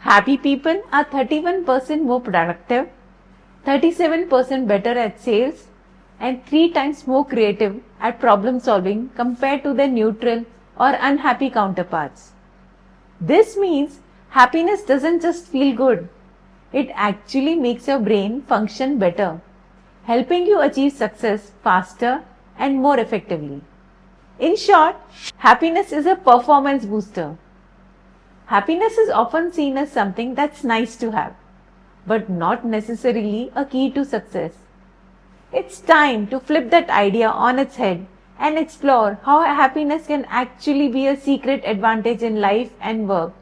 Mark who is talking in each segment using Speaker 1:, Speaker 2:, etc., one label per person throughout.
Speaker 1: Happy people are 31% more productive, 37% better at sales, and 3 times more creative at problem solving compared to their neutral or unhappy counterparts. This means happiness doesn't just feel good, it actually makes your brain function better, helping you achieve success faster and more effectively. In short, happiness is a performance booster. Happiness is often seen as something that's nice to have, but not necessarily a key to success. It's time to flip that idea on its head and explore how happiness can actually be a secret advantage in life and work.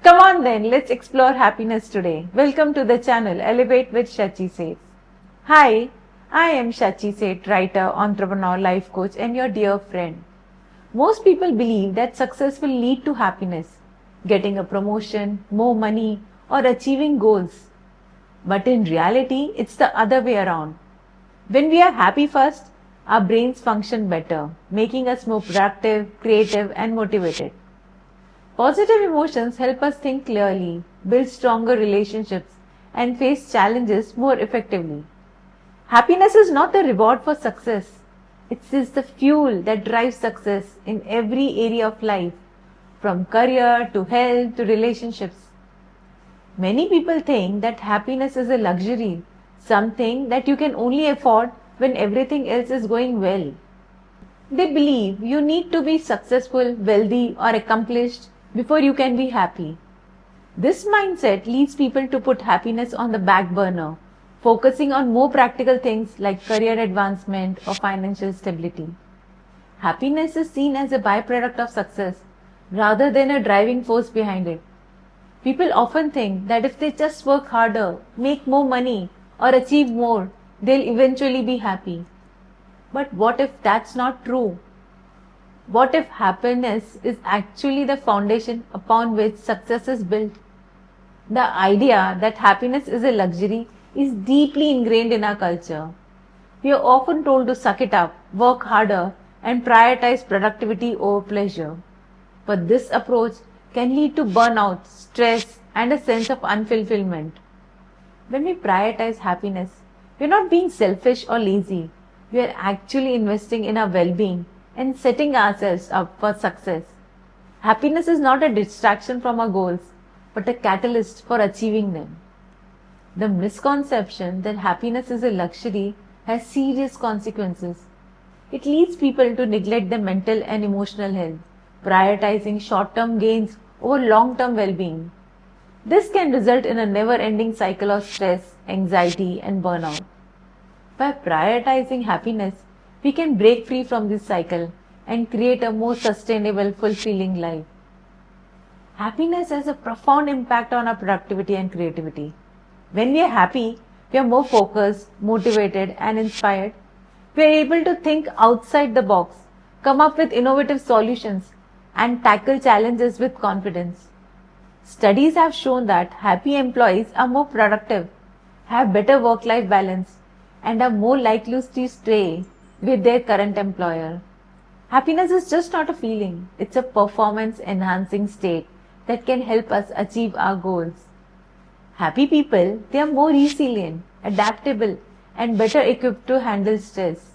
Speaker 1: Come on then, let's explore happiness today. Welcome to the channel Elevate with Shachi Seth. Hi, I am Shachi Seth, writer, entrepreneur, life coach, and your dear friend. Most people believe that success will lead to happiness, getting a promotion, more money, or achieving goals. But in reality, it's the other way around. When we are happy first, our brains function better, making us more productive, creative, and motivated. Positive emotions help us think clearly, build stronger relationships, and face challenges more effectively. Happiness is not the reward for success. It is the fuel that drives success in every area of life, from career to health to relationships. Many people think that happiness is a luxury, something that you can only afford when everything else is going well. They believe you need to be successful, wealthy, or accomplished before you can be happy. This mindset leads people to put happiness on the back burner, focusing on more practical things like career advancement or financial stability. Happiness is seen as a byproduct of success rather than a driving force behind it. People often think that if they just work harder, make more money, or achieve more, they'll eventually be happy. But what if that's not true? What if happiness is actually the foundation upon which success is built? The idea that happiness is a luxury is deeply ingrained in our culture. We are often told to suck it up, work harder, and prioritize productivity over pleasure. But this approach can lead to burnout, stress, and a sense of unfulfillment. When we prioritize happiness, we are not being selfish or lazy. We are actually investing in our well-being and setting ourselves up for success. Happiness is not a distraction from our goals, but a catalyst for achieving them. The misconception that happiness is a luxury has serious consequences. It leads people to neglect their mental and emotional health, prioritizing short-term gains over long-term well-being. This can result in a never-ending cycle of stress, anxiety, and burnout. By prioritizing happiness, we can break free from this cycle and create a more sustainable, fulfilling life. Happiness has a profound impact on our productivity and creativity. When we are happy, we are more focused, motivated, and inspired. We are able to think outside the box, come up with innovative solutions, and tackle challenges with confidence. Studies have shown that happy employees are more productive, have better work-life balance, and are more likely to stay with their current employer. Happiness is just not a feeling, it's a performance-enhancing state that can help us achieve our goals. Happy people, they are more resilient, adaptable, and better equipped to handle stress.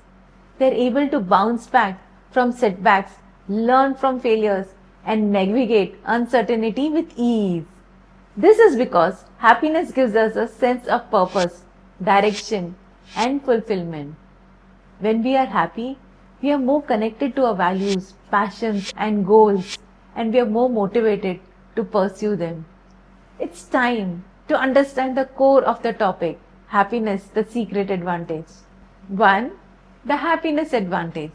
Speaker 1: They are able to bounce back from setbacks, learn from failures, and navigate uncertainty with ease. This is because happiness gives us a sense of purpose, direction, and fulfillment. When we are happy, we are more connected to our values, passions, and goals, and we are more motivated to pursue them. It's time to understand the core of the topic, happiness, the secret advantage. 1. The happiness advantage.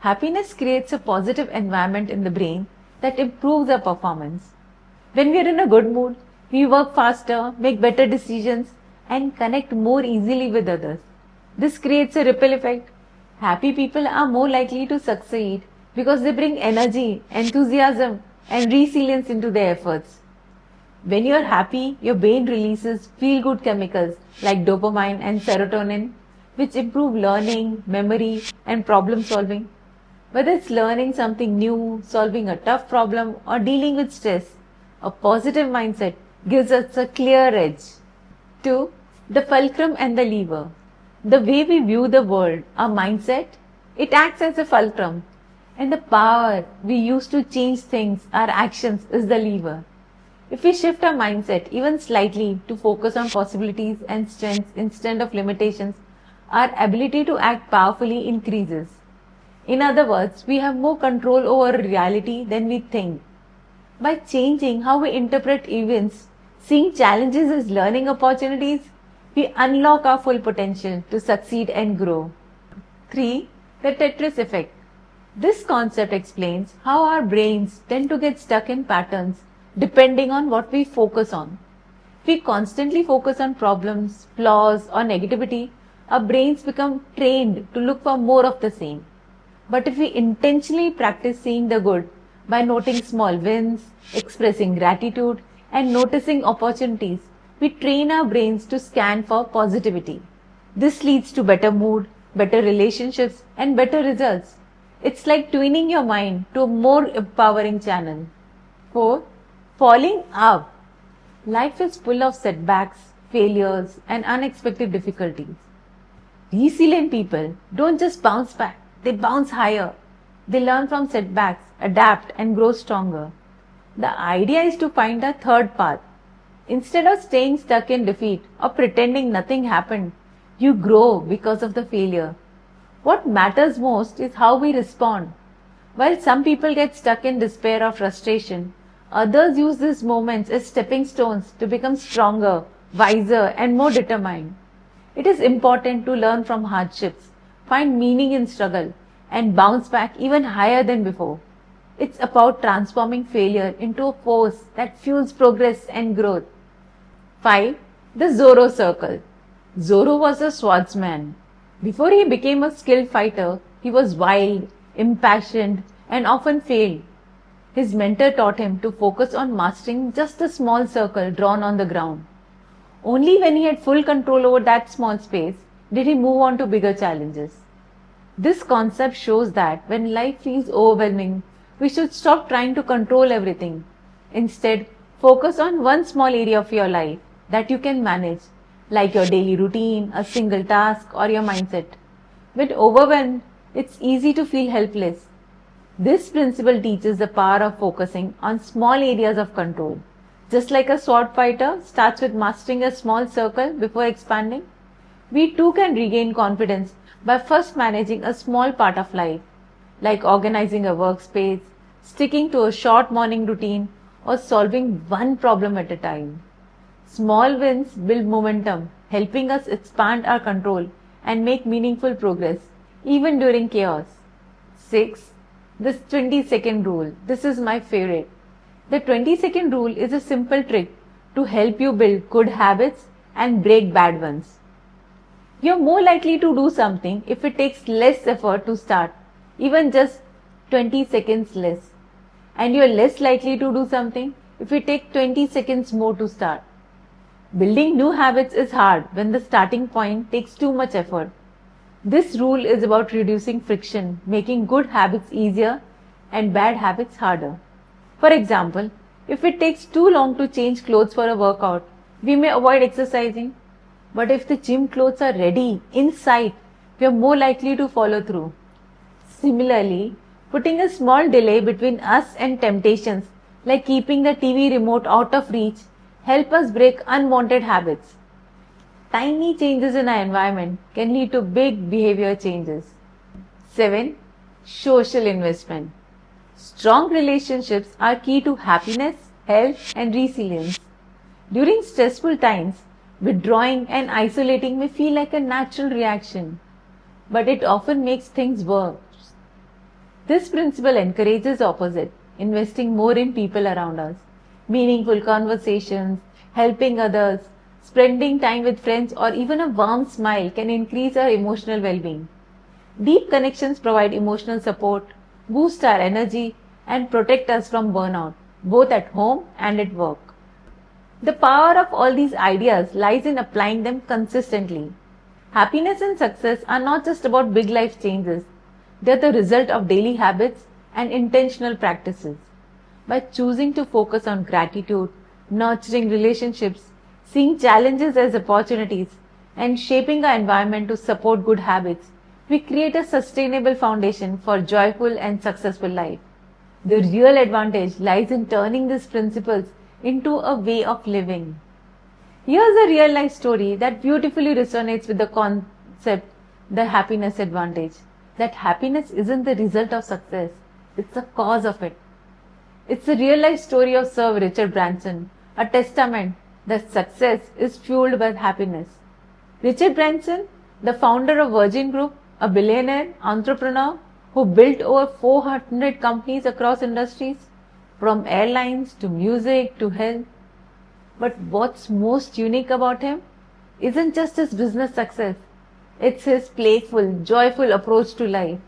Speaker 1: Happiness creates a positive environment in the brain that improves our performance. When we are in a good mood, we work faster, make better decisions, and connect more easily with others. This creates a ripple effect. Happy people are more likely to succeed because they bring energy, enthusiasm, and resilience into their efforts. When you are happy, your brain releases feel-good chemicals like dopamine and serotonin, which improve learning, memory, and problem solving. Whether it's learning something new, solving a tough problem, or dealing with stress, a positive mindset gives us a clear edge. 2. The fulcrum and the lever. The way we view the world, our mindset, it acts as a fulcrum, and the power we use to change things, our actions, is the lever. If we shift our mindset even slightly to focus on possibilities and strengths instead of limitations, our ability to act powerfully increases. In other words, we have more control over reality than we think. By changing how we interpret events, seeing challenges as learning opportunities, we unlock our full potential to succeed and grow. 3. The Tetris effect. This concept explains how our brains tend to get stuck in patterns depending on what we focus on. If we constantly focus on problems, flaws, or negativity, our brains become trained to look for more of the same. But if we intentionally practice seeing the good by noting small wins, expressing gratitude, and noticing opportunities, we train our brains to scan for positivity. This leads to better mood, better relationships, and better results. It's like tuning your mind to a more empowering channel. 4. Falling up. Life is full of setbacks, failures, and unexpected difficulties. Resilient people don't just bounce back, they bounce higher. They learn from setbacks, adapt, and grow stronger. The idea is to find a third path. Instead of staying stuck in defeat or pretending nothing happened, you grow because of the failure. What matters most is how we respond. While some people get stuck in despair or frustration, others use these moments as stepping stones to become stronger, wiser, and more determined. It is important to learn from hardships, find meaning in struggle, and bounce back even higher than before. It's about transforming failure into a force that fuels progress and growth. 5. The Zorro Circle. Zorro was a swordsman. Before he became a skilled fighter, he was wild, impassioned, and often failed. His mentor taught him to focus on mastering just a small circle drawn on the ground. Only when he had full control over that small space did he move on to bigger challenges. This concept shows that when life feels overwhelming, we should stop trying to control everything. Instead, focus on one small area of your life that you can manage, like your daily routine, a single task, or your mindset. When overwhelmed, it's easy to feel helpless. This principle teaches the power of focusing on small areas of control. Just like a sword fighter starts with mastering a small circle before expanding, we too can regain confidence by first managing a small part of life, like organizing a workspace, sticking to a short morning routine, or solving one problem at a time. Small wins build momentum, helping us expand our control and make meaningful progress, even during chaos. 6. This 20-second rule. This is my favorite. The 20-second rule is a simple trick to help you build good habits and break bad ones. You're more likely to do something if it takes less effort to start, even just 20 seconds less. And you're less likely to do something if it takes 20 seconds more to start. Building new habits is hard when the starting point takes too much effort. This rule is about reducing friction, making good habits easier and bad habits harder. For example, if it takes too long to change clothes for a workout, we may avoid exercising. But if the gym clothes are ready, in sight, we are more likely to follow through. Similarly, putting a small delay between us and temptations, like keeping the TV remote out of reach, help us break unwanted habits. Tiny changes in our environment can lead to big behavior changes. 7. Social investment. Strong relationships are key to happiness, health, and resilience. During stressful times, withdrawing and isolating may feel like a natural reaction, but it often makes things worse. This principle encourages the opposite, investing more in people around us, meaningful conversations, helping others, spending time with friends, or even a warm smile can increase our emotional well-being. Deep connections provide emotional support, boost our energy, and protect us from burnout, both at home and at work. The power of all these ideas lies in applying them consistently. Happiness and success are not just about big life changes. They are the result of daily habits and intentional practices. By choosing to focus on gratitude, nurturing relationships, seeing challenges as opportunities, and shaping our environment to support good habits, we create a sustainable foundation for joyful and successful life. The real advantage lies in turning these principles into a way of living. Here's a real life story that beautifully resonates with the concept, the happiness advantage. That happiness isn't the result of success, it's the cause of it. It's the real life story of Sir Richard Branson, a testament that success is fueled by happiness. Richard Branson, the founder of Virgin Group, a billionaire entrepreneur who built over 400 companies across industries, from airlines to music to health. But what's most unique about him isn't just his business success, it's his playful, joyful approach to life.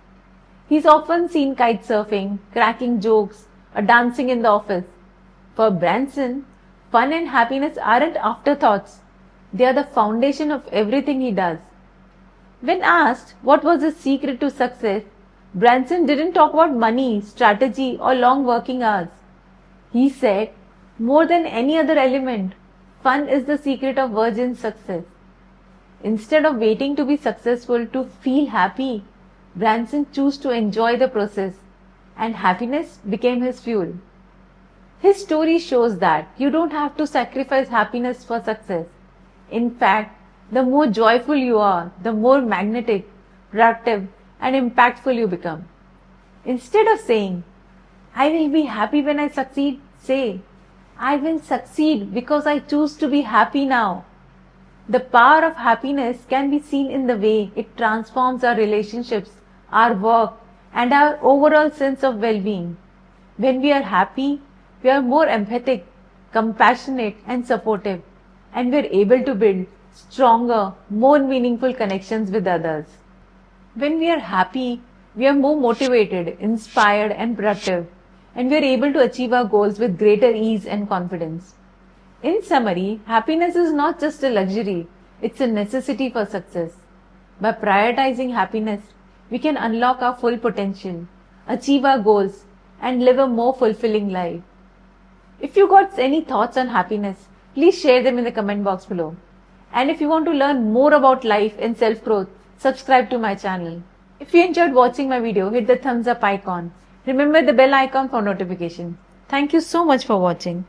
Speaker 1: He's often seen kite surfing, cracking jokes, or dancing in the office. For Branson, fun and happiness aren't afterthoughts, they are the foundation of everything he does. When asked what was his secret to success, Branson didn't talk about money, strategy, or long working hours. He said, more than any other element, fun is the secret of Virgin's success. Instead of waiting to be successful to feel happy, Branson chose to enjoy the process, and happiness became his fuel. His story shows that you don't have to sacrifice happiness for success. In fact, the more joyful you are, the more magnetic, productive, and impactful you become. Instead of saying, I will be happy when I succeed, say, I will succeed because I choose to be happy now. The power of happiness can be seen in the way it transforms our relationships, our work, and our overall sense of well-being. When we are happy, we are more empathic, compassionate, and supportive, and we are able to build stronger, more meaningful connections with others. When we are happy, we are more motivated, inspired, and productive, and we are able to achieve our goals with greater ease and confidence. In summary, happiness is not just a luxury, it's a necessity for success. By prioritizing happiness, we can unlock our full potential, achieve our goals, and live a more fulfilling life. If you got any thoughts on happiness, please share them in the comment box below. And if you want to learn more about life and self-growth, subscribe to my channel. If you enjoyed watching my video, hit the thumbs up icon. Remember the bell icon for notifications. Thank you so much for watching.